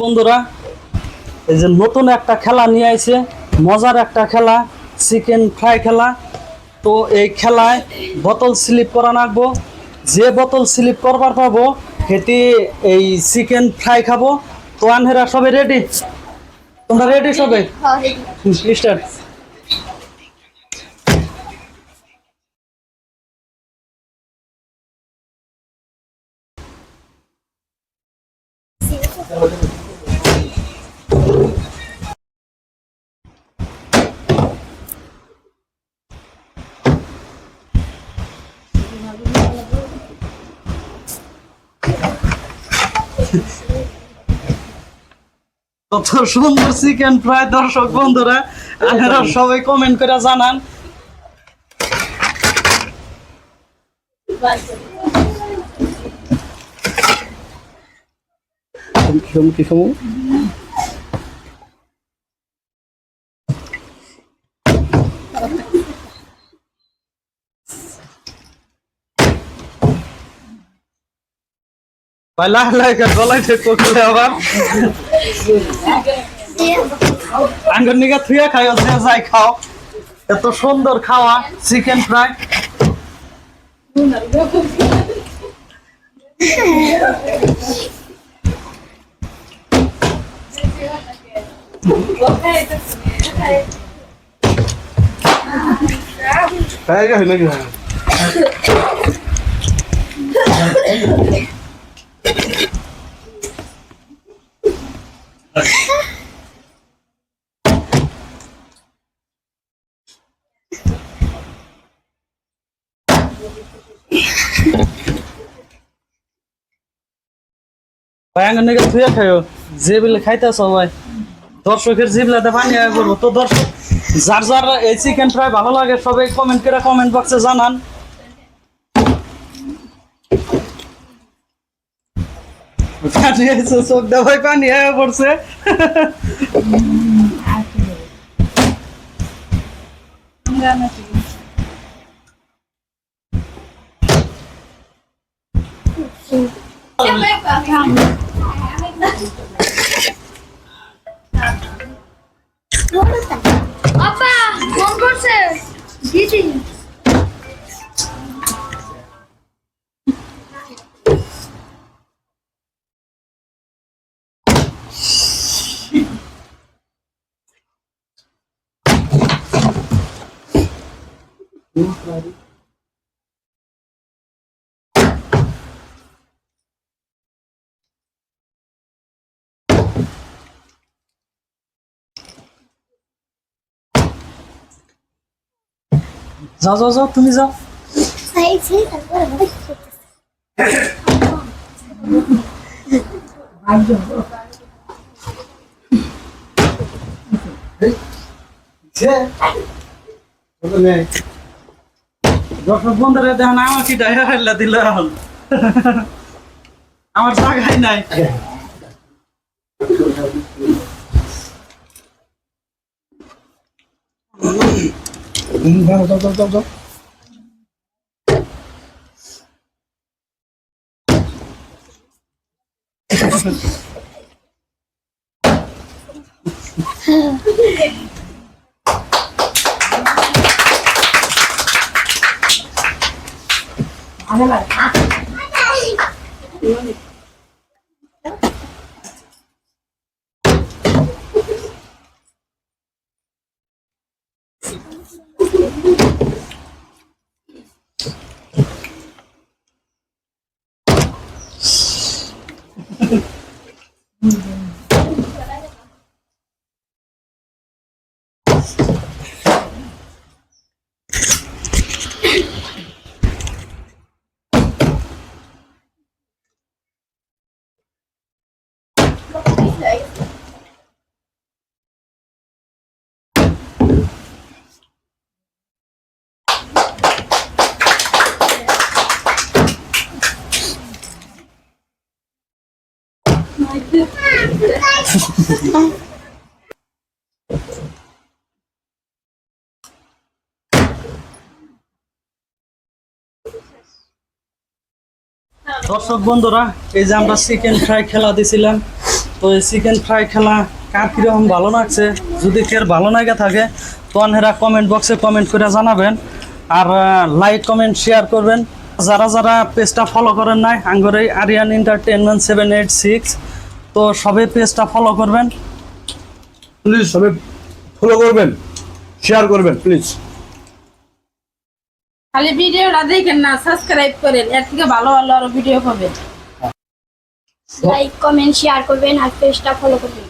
বন্ধুরা, এই যে নতুন একটা খেলা নিয়ে আইছে, মজার একটা খেলা, চিকেন ফ্রাই খেলা। তো এই খেলায় বোতল স্লিপ করা রাখবো, যে বোতল স্লিপ করবার পাবো সেটি এই চিকেন ফ্রাই খাবো। তো আনহেরা সবাই রেডি? তোমরা রেডি সবাই? স্টার্ট। কত সুন্দর চিকেন ফ্রাই দর্শক বন্ধুরা, আপনারা সবাই কমেন্ট করে জানান। গলায় আবার আঙ্গুর নিকা থুয়া খাই যাই খাও। এত সুন্দর খাওয়া চিকেন ফ্রাই। যে বিলে খাইতেছ ভাই, দর্শকের জিবলাতে পানি আয় করবো। তো দর্শক যার যার এই চিকেন ফ্রাই ভালো লাগে সবাই কমেন্ট করে কমেন্ট বক্সে জানান। চোখ দেওয়াই পানি আয় পড়ছে। আপা ফোন করছে দিদি। যাও যাও যাও, তুমি যাও। দর্শক বন্ধুরা দেখেন আমার কি ডাইয়া ফেললা দিল, আমার জায়গায় নাই। যাও যাও যাও যাও যাও। দর্শক বন্ধুরা, এই যে আমরা চিকেন ফ্রাই খেলা দিছিলাম, তো এই চিকেন ফ্রাই খেলা কার কীরকম ভালো লাগছে, যদি কেউ ভালো লাগে থাকে তো আনহেরা কমেন্ট বক্সে কমেন্ট করে জানাবেন, আর লাইক কমেন্ট শেয়ার করবেন। যারা যারা পেজটা ফলো করেন নাই আঙ্গর এই আরিয়ান এন্টারটেনমেন্ট 786, তো সবাই পেজটা ফলো করবেন। প্লিজ সবাই ফলো করবেন, শেয়ার করবেন প্লিজ। খালি ভিডিওটা দেখেন না, সাবস্ক্রাইব করেন, এর থেকে ভালো ভালো আরো ভিডিও পাবেন। লাইক কমেন্ট শেয়ার করবেন আর পেজটা ফলো করবেন।